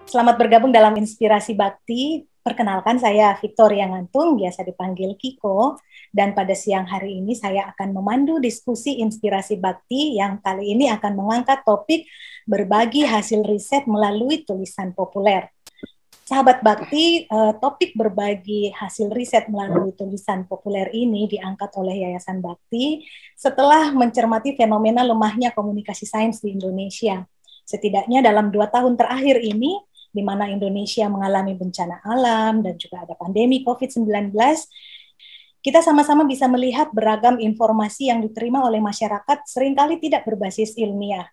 Selamat bergabung dalam Inspirasi Bakti. Perkenalkan, saya Victoria Ngantung, biasa dipanggil Kiko. Dan pada siang hari ini saya akan memandu diskusi Inspirasi Bakti yang kali ini akan mengangkat topik berbagi hasil riset melalui tulisan populer. Sahabat Bakti, topik berbagi hasil riset melalui tulisan populer ini diangkat oleh Yayasan Bakti setelah mencermati fenomena lemahnya komunikasi sains di Indonesia. Setidaknya dalam 2 tahun terakhir ini, di mana Indonesia mengalami bencana alam dan juga ada pandemi COVID-19, kita sama-sama bisa melihat beragam informasi yang diterima oleh masyarakat seringkali tidak berbasis ilmiah.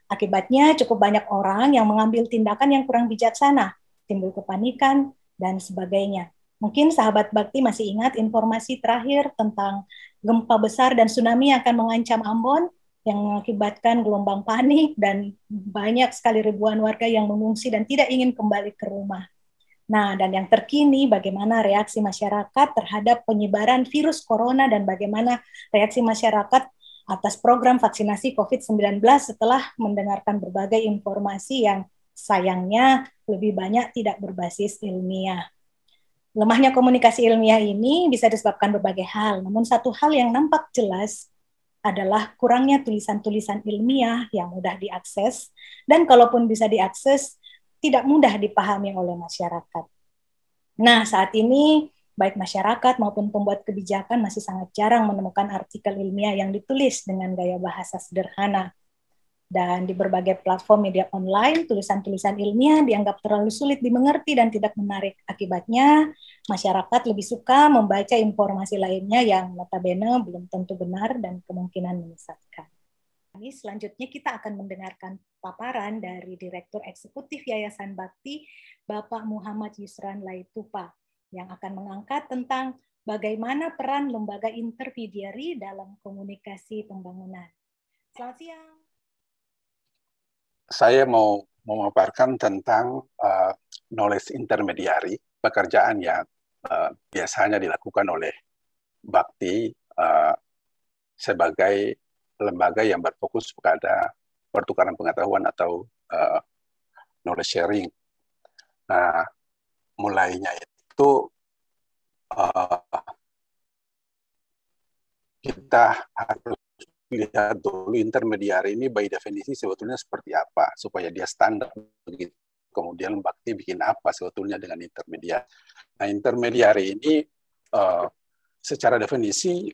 Akibatnya cukup banyak orang yang mengambil tindakan yang kurang bijaksana, timbul kepanikan, dan sebagainya. Mungkin sahabat Bakti masih ingat informasi terakhir tentang gempa besar dan tsunami yang akan mengancam Ambon, yang mengakibatkan gelombang panik dan banyak sekali ribuan warga yang mengungsi dan tidak ingin kembali ke rumah. Nah, dan yang terkini bagaimana reaksi masyarakat terhadap penyebaran virus corona dan bagaimana reaksi masyarakat atas program vaksinasi COVID-19 setelah mendengarkan berbagai informasi yang sayangnya lebih banyak tidak berbasis ilmiah. Lemahnya komunikasi ilmiah ini bisa disebabkan berbagai hal, namun satu hal yang nampak jelas adalah kurangnya tulisan-tulisan ilmiah yang mudah diakses, dan kalaupun bisa diakses, tidak mudah dipahami oleh masyarakat. Nah, saat ini, baik masyarakat maupun pembuat kebijakan masih sangat jarang menemukan artikel ilmiah yang ditulis dengan gaya bahasa sederhana. Dan di berbagai platform media online, tulisan-tulisan ilmiah dianggap terlalu sulit dimengerti dan tidak menarik. Akibatnya, masyarakat lebih suka membaca informasi lainnya yang notabene belum tentu benar dan kemungkinan menyesatkan. Selanjutnya kita akan mendengarkan paparan dari Direktur Eksekutif Yayasan Bakti, Bapak Muhammad Yusran Laitupa, yang akan mengangkat tentang bagaimana peran lembaga intermediari dalam komunikasi pembangunan. Selamat siang. Saya mau memaparkan tentang knowledge intermediary, pekerjaan yang biasanya dilakukan oleh Bakti sebagai lembaga yang berfokus pada pertukaran pengetahuan atau knowledge sharing. Nah, mulainya itu kita harus lihat dulu intermediari ini by definisi sebetulnya seperti apa, supaya dia standar begitu. Kemudian Bakti bikin apa sebetulnya dengan intermediari. Nah, intermediari ini secara definisi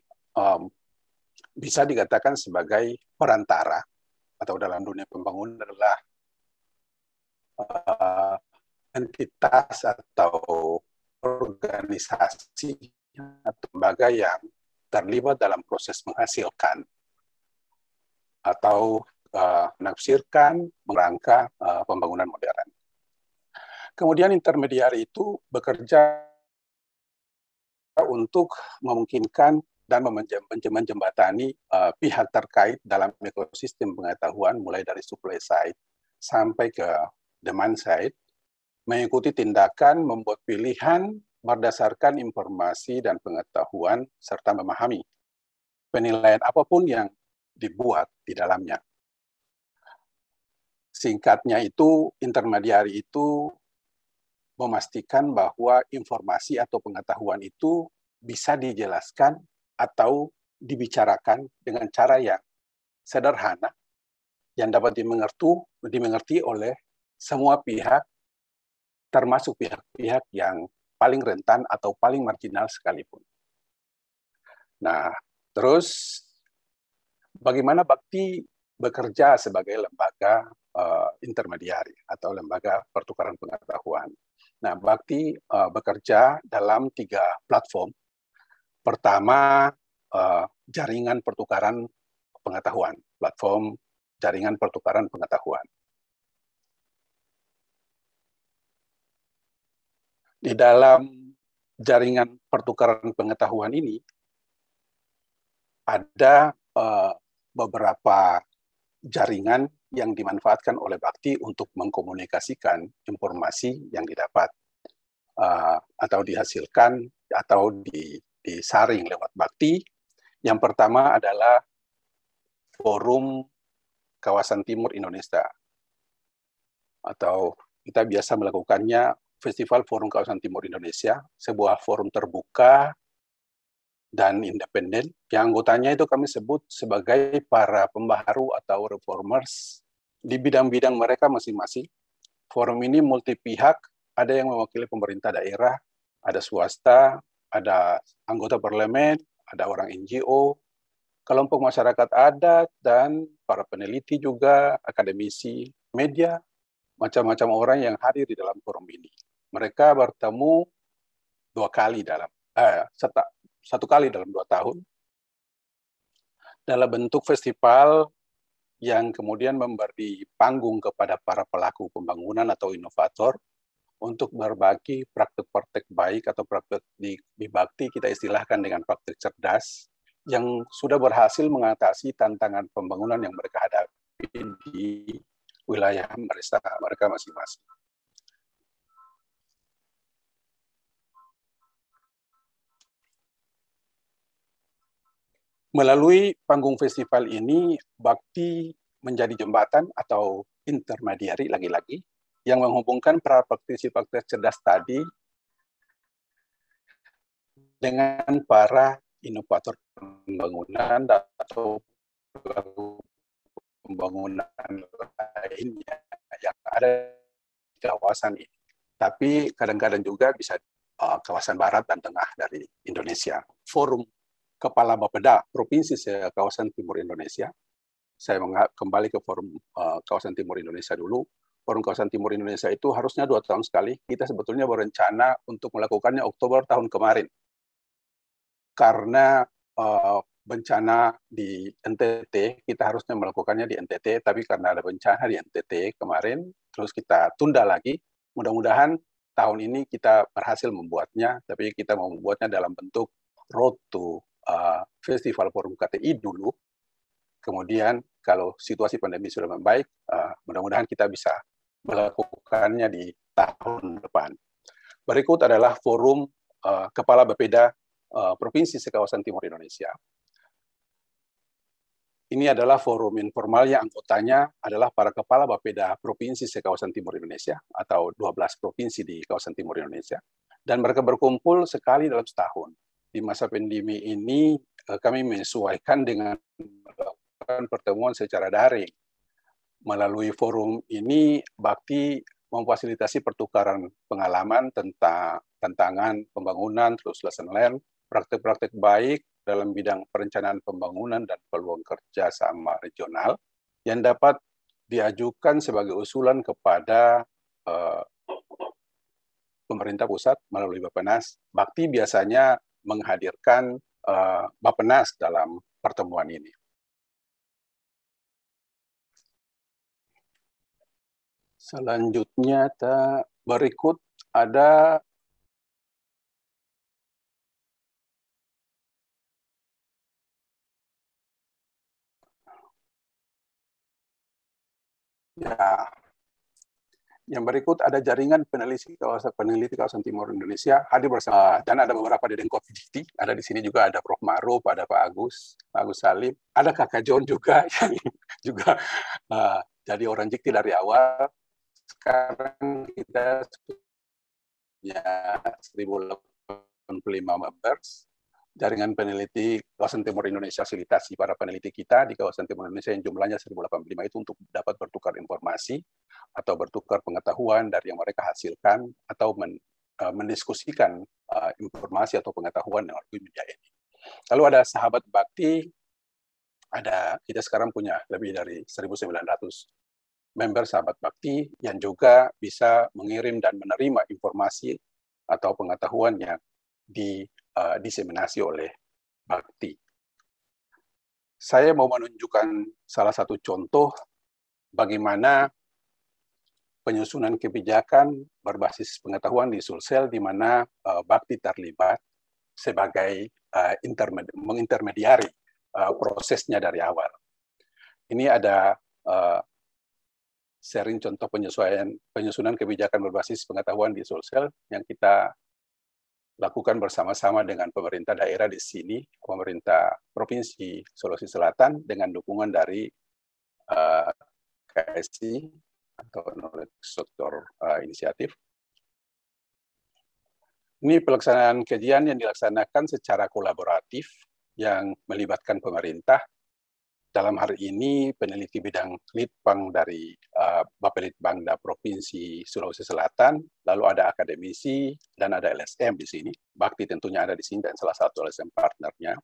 bisa dikatakan sebagai perantara, atau dalam dunia pembangunan adalah entitas atau organisasi atau lembaga yang terlibat dalam proses menghasilkan atau menafsirkan merangka pembangunan modern. Kemudian intermediari itu bekerja untuk memungkinkan dan menjembatani pihak terkait dalam ekosistem pengetahuan, mulai dari supply side sampai ke demand side, mengikuti tindakan membuat pilihan berdasarkan informasi dan pengetahuan, serta memahami penilaian apapun yang dibuat di dalamnya. Singkatnya itu, intermediari itu memastikan bahwa informasi atau pengetahuan itu bisa dijelaskan atau dibicarakan dengan cara yang sederhana, yang dapat dimengerti oleh semua pihak, termasuk pihak-pihak yang paling rentan atau paling marginal sekalipun. Nah, terus bagaimana Bakti bekerja sebagai lembaga intermediari atau lembaga pertukaran pengetahuan. Nah, Bakti bekerja dalam 3 platform. Pertama, jaringan pertukaran pengetahuan, platform jaringan pertukaran pengetahuan. Di dalam jaringan pertukaran pengetahuan ini ada beberapa jaringan yang dimanfaatkan oleh Bakti untuk mengkomunikasikan informasi yang didapat atau dihasilkan atau disaring lewat Bakti. Yang pertama adalah Forum Kawasan Timur Indonesia atau kita biasa melakukannya Festival Forum Kawasan Timur Indonesia, sebuah forum terbuka dan independen, yang anggotanya itu kami sebut sebagai para pembaharu atau reformers di bidang-bidang mereka masing-masing. Forum ini multi pihak, ada yang mewakili pemerintah daerah, ada swasta, ada anggota parlemen, ada orang NGO, kelompok masyarakat adat, dan para peneliti juga, akademisi, media, macam-macam orang yang hadir di dalam forum ini. Mereka bertemu satu kali dalam 2 tahun dalam bentuk festival yang kemudian memberi panggung kepada para pelaku pembangunan atau inovator untuk berbagi praktek-praktek baik atau praktek di Bakti, kita istilahkan dengan praktek cerdas, yang sudah berhasil mengatasi tantangan pembangunan yang mereka hadapi di wilayah mereka masing-masing. Melalui panggung festival ini, Bakti menjadi jembatan atau intermediari lagi-lagi yang menghubungkan para praktisi-praktisi cerdas tadi dengan para inovator pembangunan atau pembangunan lainnya yang ada di kawasan ini. Tapi kadang-kadang juga bisa kawasan barat dan tengah dari Indonesia. Forum Kepala Bapeda Provinsi Kawasan Timur Indonesia. Saya kembali ke Forum Kawasan Timur Indonesia dulu. Forum Kawasan Timur Indonesia itu harusnya 2 tahun sekali. Kita sebetulnya berencana untuk melakukannya Oktober tahun kemarin. Karena bencana di NTT, kita harusnya melakukannya di NTT, tapi karena ada bencana di NTT kemarin, terus kita tunda lagi. Mudah-mudahan tahun ini kita berhasil membuatnya, tapi kita mau membuatnya dalam bentuk road to Festival Forum KTI dulu. Kemudian kalau situasi pandemi sudah membaik, mudah-mudahan kita bisa melakukannya di tahun depan. Berikut adalah forum Kepala Bapeda Provinsi Sekawasan Timur Indonesia. Ini adalah forum informal yang anggotanya adalah para Kepala Bapeda Provinsi Sekawasan Timur Indonesia atau 12 provinsi di kawasan Timur Indonesia. Dan mereka berkumpul sekali dalam setahun. Di masa pandemi ini kami menyesuaikan dengan melakukan pertemuan secara daring. Melalui forum ini, Bakti memfasilitasi pertukaran pengalaman tentang tantangan pembangunan, terus lesson learned, praktek-praktek baik dalam bidang perencanaan pembangunan dan peluang kerja sama regional yang dapat diajukan sebagai usulan kepada pemerintah pusat melalui Bappenas. Bakti biasanya menghadirkan Bappenas dalam pertemuan ini. Selanjutnya berikut ada yang berikut ada jaringan peneliti kawasan Timur Indonesia hadir bersama, dan ada beberapa dedeng Covid, ada di sini juga ada Prof. Maruf, ada Pak Agus Salim, ada Kakak John juga yang juga jadi orang Jikti dari awal. Sekarang kita punya 1085 members. Jaringan peneliti kawasan Timur Indonesia fasilitasi para peneliti kita di kawasan Timur Indonesia yang jumlahnya 1085 itu untuk dapat bertukar informasi atau bertukar pengetahuan dari yang mereka hasilkan atau mendiskusikan informasi atau pengetahuan melalui media ini. Lalu ada sahabat Bakti, kita sekarang punya lebih dari 1.900 member sahabat Bakti yang juga bisa mengirim dan menerima informasi atau pengetahuan yang diseminasi oleh Bakti. Saya mau menunjukkan salah satu contoh bagaimana penyusunan kebijakan berbasis pengetahuan di Sulsel, di mana Bakti terlibat sebagai mengintermediari prosesnya dari awal. Ini ada sharing contoh penyusunan kebijakan berbasis pengetahuan di Sulsel yang kita lakukan bersama-sama dengan pemerintah daerah di sini, pemerintah Provinsi Sulawesi Selatan dengan dukungan dari KSI atau knowledge sector inisiatif. Ini pelaksanaan kajian yang dilaksanakan secara kolaboratif yang melibatkan pemerintah. Dalam hari ini peneliti bidang Litbang dari Bapelitbangda Provinsi Sulawesi Selatan, lalu ada akademisi dan ada LSM di sini. Bakti tentunya ada di sini dan salah satu LSM partnernya.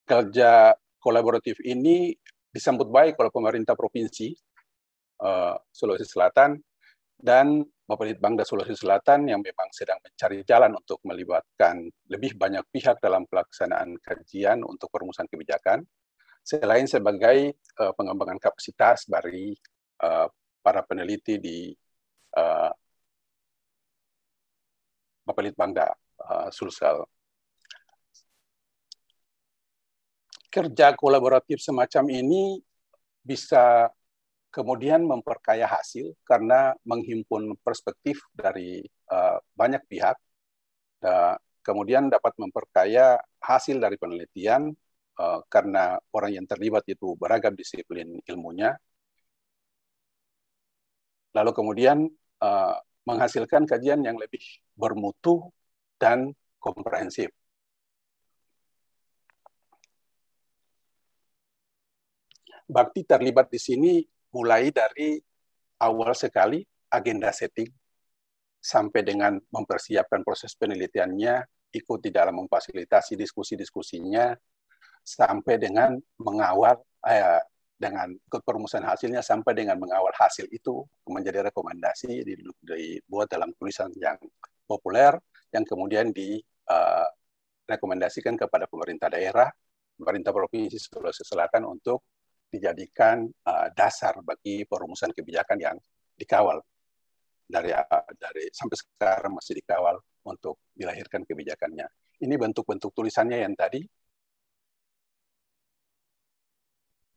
Kerja kolaboratif ini disambut baik oleh pemerintah provinsi Sulawesi Selatan dan Bapelitbangda Sulawesi Selatan yang memang sedang mencari jalan untuk melibatkan lebih banyak pihak dalam pelaksanaan kajian untuk perumusan kebijakan, selain sebagai pengembangan kapasitas bagi para peneliti di Bapelitbangda Sulsel. Kerja kolaboratif semacam ini bisa kemudian memperkaya hasil karena menghimpun perspektif dari banyak pihak, kemudian dapat memperkaya hasil dari penelitian karena orang yang terlibat itu beragam disiplin ilmunya, lalu kemudian menghasilkan kajian yang lebih bermutu dan komprehensif. Bakti terlibat di sini mulai dari awal sekali agenda setting sampai dengan mempersiapkan proses penelitiannya, ikut di dalam memfasilitasi diskusi-diskusinya, sampai dengan mengawal dengan perumusan hasilnya, sampai dengan mengawal hasil itu menjadi rekomendasi dibuat dalam tulisan yang populer yang kemudian direkomendasikan kepada pemerintah daerah, pemerintah provinsi Sulawesi Selatan untuk dijadikan dasar bagi perumusan kebijakan yang dikawal dari sampai sekarang masih dikawal untuk dilahirkan kebijakannya. Ini bentuk-bentuk tulisannya yang tadi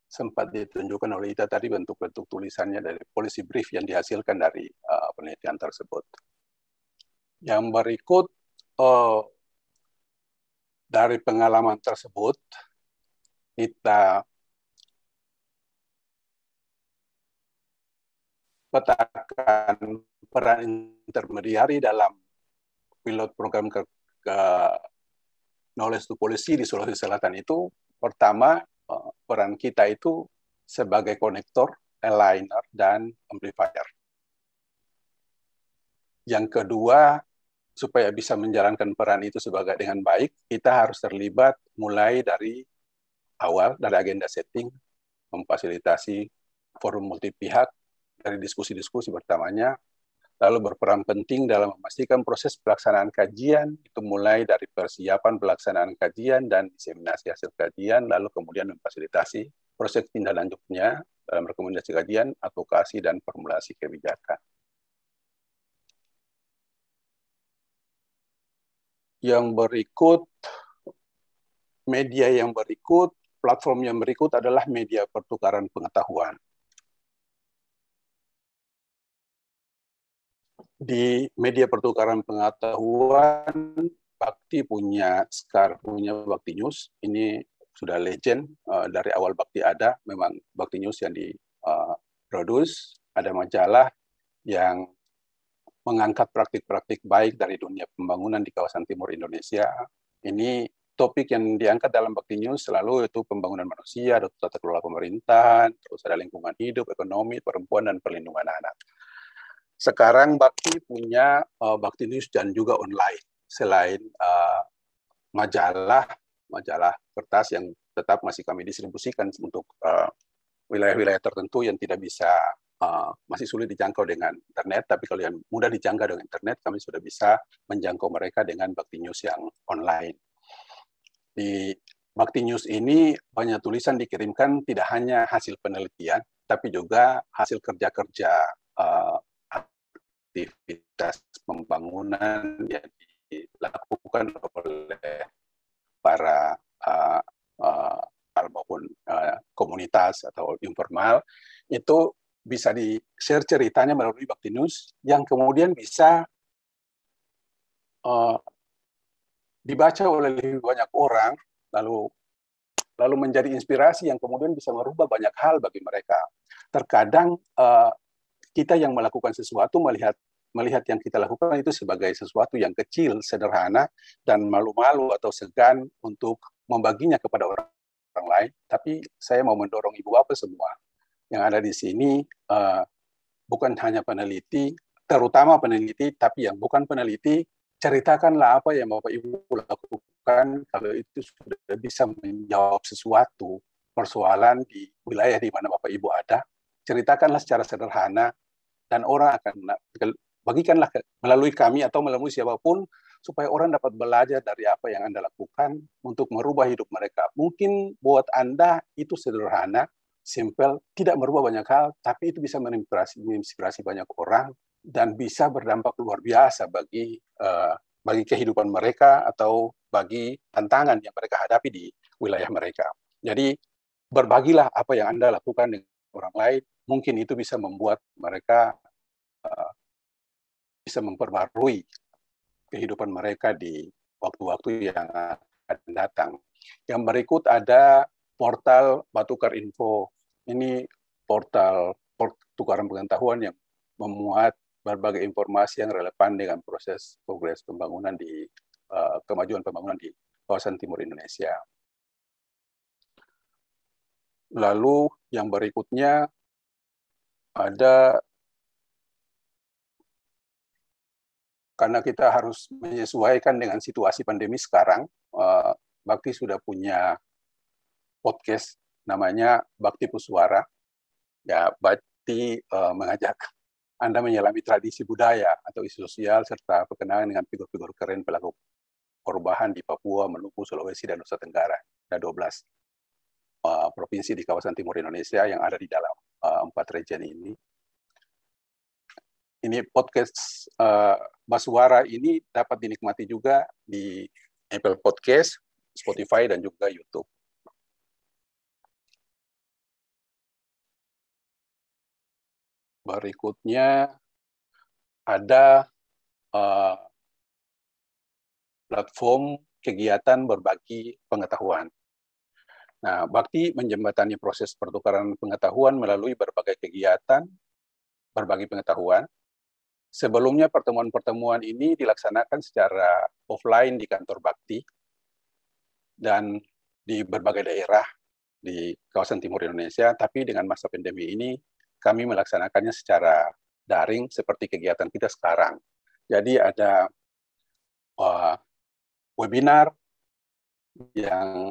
sempat ditunjukkan oleh Ita tadi, bentuk-bentuk tulisannya dari policy brief yang dihasilkan dari penelitian tersebut. Yang berikut dari pengalaman tersebut kita petakan peran intermediari dalam pilot program knowledge to policy di Sulawesi Selatan itu. Pertama, peran kita itu sebagai konektor, aligner, dan amplifier. Yang kedua, supaya bisa menjalankan peran itu dengan baik, kita harus terlibat mulai dari awal, dari agenda setting, memfasilitasi forum multi pihak, dari diskusi-diskusi pertamanya, lalu berperan penting dalam memastikan proses pelaksanaan kajian, itu mulai dari persiapan pelaksanaan kajian dan diseminasi hasil kajian, lalu kemudian memfasilitasi proses tindak lanjutnya dalam rekomendasi kajian, advokasi, dan formulasi kebijakan. Yang berikut, media yang berikut, platform yang berikut adalah media pertukaran pengetahuan. Di media pertukaran pengetahuan, Bakti punya Bakti News. Ini sudah legend dari awal Bakti ada. Memang Bakti News yang diproduce. Ada majalah yang mengangkat praktik-praktik baik dari dunia pembangunan di kawasan timur Indonesia. Ini topik yang diangkat dalam Bakti News selalu itu pembangunan manusia, ada tata kelola pemerintahan, terus ada lingkungan hidup, ekonomi, perempuan, dan perlindungan anak. Sekarang Bakti punya Bakti News dan juga online. Selain majalah kertas yang tetap masih kami distribusikan untuk wilayah-wilayah tertentu yang tidak bisa, masih sulit dijangkau dengan internet, tapi kalau yang mudah dijangkau dengan internet, kami sudah bisa menjangkau mereka dengan Bakti News yang online. Di Bakti News ini banyak tulisan dikirimkan tidak hanya hasil penelitian, tapi juga hasil kerja-kerja aktivitas pembangunan yang dilakukan oleh para maupun komunitas atau informal, itu bisa di-share ceritanya melalui Bakti News yang kemudian bisa dibaca oleh lebih banyak orang, lalu lalu menjadi inspirasi yang kemudian bisa merubah banyak hal bagi mereka. Terkadang kita yang melakukan sesuatu melihat yang kita lakukan itu sebagai sesuatu yang kecil, sederhana, dan malu-malu atau segan untuk membaginya kepada orang lain. Tapi saya mau mendorong Ibu Bapak semua yang ada di sini, bukan hanya peneliti, terutama peneliti, tapi yang bukan peneliti, ceritakanlah apa yang Bapak Ibu lakukan kalau itu sudah bisa menjawab sesuatu persoalan di wilayah di mana Bapak Ibu ada. Ceritakanlah secara sederhana, dan orang akan bagikanlah melalui kami atau melalui siapapun, supaya orang dapat belajar dari apa yang Anda lakukan untuk merubah hidup mereka. Mungkin buat Anda itu sederhana, simple, tidak merubah banyak hal, tapi itu bisa menginspirasi banyak orang dan bisa berdampak luar biasa bagi kehidupan mereka atau bagi tantangan yang mereka hadapi di wilayah mereka. Jadi berbagilah apa yang Anda lakukan dengan orang lain, mungkin itu bisa membuat mereka bisa memperbarui kehidupan mereka di waktu-waktu yang akan datang. Yang berikut ada portal Batukar Info. Ini portal pertukaran pengetahuan yang memuat berbagai informasi yang relevan dengan proses progres pembangunan di kemajuan pembangunan di kawasan timur Indonesia. Lalu yang berikutnya ada, karena kita harus menyesuaikan dengan situasi pandemi sekarang, Bakti sudah punya podcast namanya Bakti Puswara. Ya, Bakti mengajak Anda menyelami tradisi budaya atau isu sosial serta perkenalan dengan figur-figur keren pelaku perubahan di Papua, Maluku, Sulawesi, dan Nusa Tenggara. Ada 12 provinsi di kawasan timur Indonesia yang ada di dalam 4 region ini. Ini podcast Baswara ini dapat dinikmati juga di Apple Podcast, Spotify, dan juga YouTube. Berikutnya ada platform kegiatan berbagi pengetahuan. Nah, Bakti menjembatani proses pertukaran pengetahuan melalui berbagai kegiatan berbagi pengetahuan. Sebelumnya pertemuan-pertemuan ini dilaksanakan secara offline di kantor Bakti dan di berbagai daerah di kawasan timur Indonesia, tapi dengan masa pandemi ini kami melaksanakannya secara daring seperti kegiatan kita sekarang. Jadi ada webinar yang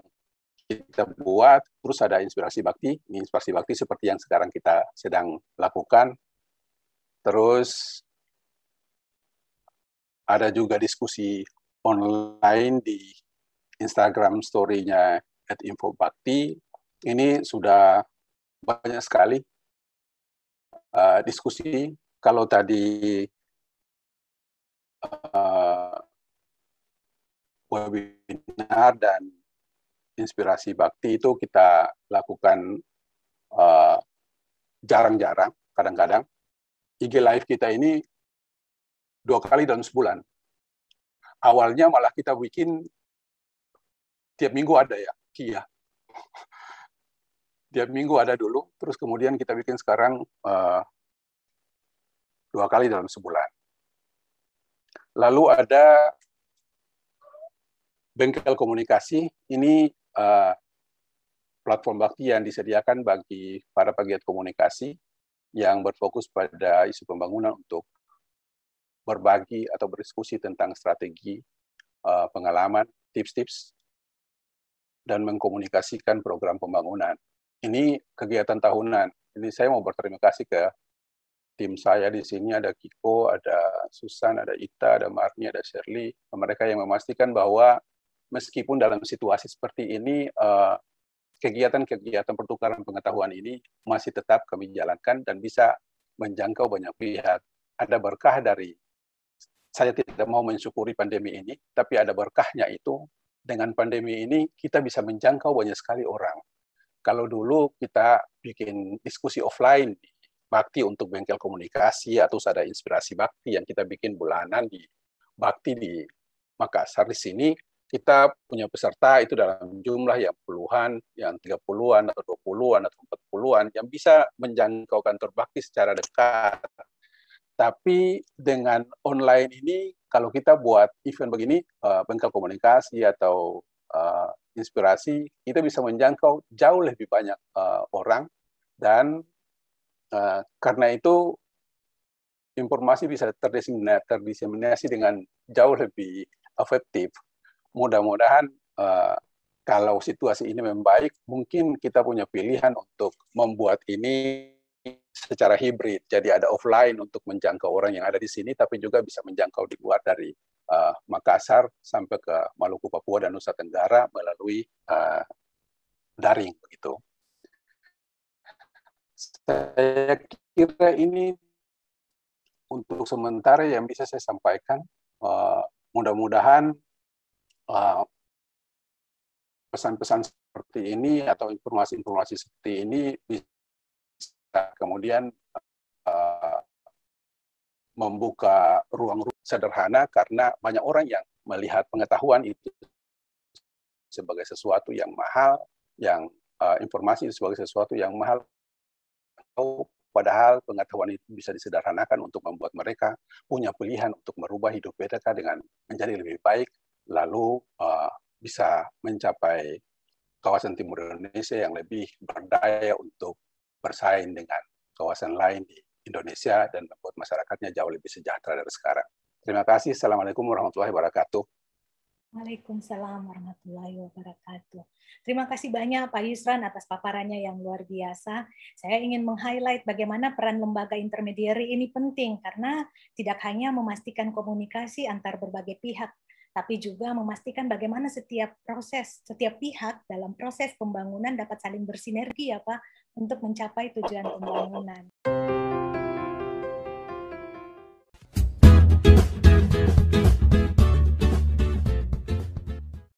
kita buat, terus ada inspirasi bakti. Ini inspirasi bakti seperti yang sekarang kita sedang lakukan. Terus ada juga diskusi online di Instagram story-nya @infobakti. Ini sudah banyak sekali diskusi. Kalau tadi webinar dan inspirasi bakti itu kita lakukan jarang-jarang, kadang-kadang. IG Live kita ini 2 kali dalam sebulan. Awalnya malah kita bikin tiap minggu ada ya, Kia. Tiap minggu ada dulu, terus kemudian kita bikin sekarang 2 kali dalam sebulan. Lalu ada bengkel komunikasi, ini platform bakti yang disediakan bagi para pegiat komunikasi yang berfokus pada isu pembangunan untuk berbagi atau berdiskusi tentang strategi, pengalaman, tips-tips, dan mengkomunikasikan program pembangunan. Ini kegiatan tahunan. Ini saya mau berterima kasih ke tim saya di sini, ada Kiko, ada Susan, ada Ita, ada Marni, ada Shirley. Mereka yang memastikan bahwa meskipun dalam situasi seperti ini, kegiatan-kegiatan pertukaran pengetahuan ini masih tetap kami jalankan dan bisa menjangkau banyak pihak. Ada berkah dari, saya tidak mau mensyukuri pandemi ini, tapi ada berkahnya itu, dengan pandemi ini kita bisa menjangkau banyak sekali orang. Kalau dulu kita bikin diskusi offline di Bakti untuk bengkel komunikasi, atau ada inspirasi Bakti yang kita bikin bulanan di Bakti di Makassar di sini, kita punya peserta itu dalam jumlah yang puluhan, yang 30-an atau 20-an atau 40-an yang bisa menjangkau kantor bakti secara dekat. Tapi dengan online ini, kalau kita buat event begini, bengkel komunikasi atau inspirasi, kita bisa menjangkau jauh lebih banyak orang, dan karena itu informasi bisa terdiseminasi dengan jauh lebih efektif. Mudah-mudahan kalau situasi ini membaik, mungkin kita punya pilihan untuk membuat ini secara hibrid. Jadi ada offline untuk menjangkau orang yang ada di sini, tapi juga bisa menjangkau di luar dari Makassar sampai ke Maluku, Papua, dan Nusa Tenggara melalui daring begitu. Saya kira ini untuk sementara yang bisa saya sampaikan. Mudah-mudahan pesan-pesan seperti ini atau informasi-informasi seperti ini bisa kemudian membuka ruang-ruang sederhana, karena banyak orang yang melihat pengetahuan itu sebagai sesuatu yang mahal, yang informasi itu sebagai sesuatu yang mahal, padahal pengetahuan itu bisa disederhanakan untuk membuat mereka punya pilihan untuk merubah hidup mereka dengan menjadi lebih baik, lalu bisa mencapai kawasan timur Indonesia yang lebih berdaya untuk bersaing dengan kawasan lain di Indonesia dan membuat masyarakatnya jauh lebih sejahtera dari sekarang. Terima kasih. Assalamualaikum warahmatullahi wabarakatuh. Waalaikumsalam warahmatullahi wabarakatuh. Terima kasih banyak Pak Yusran atas paparannya yang luar biasa. Saya ingin meng-highlight bagaimana peran lembaga intermediary ini penting, karena tidak hanya memastikan komunikasi antar berbagai pihak, tapi juga memastikan bagaimana setiap pihak dalam proses pembangunan dapat saling bersinergi ya Pak, untuk mencapai tujuan pembangunan.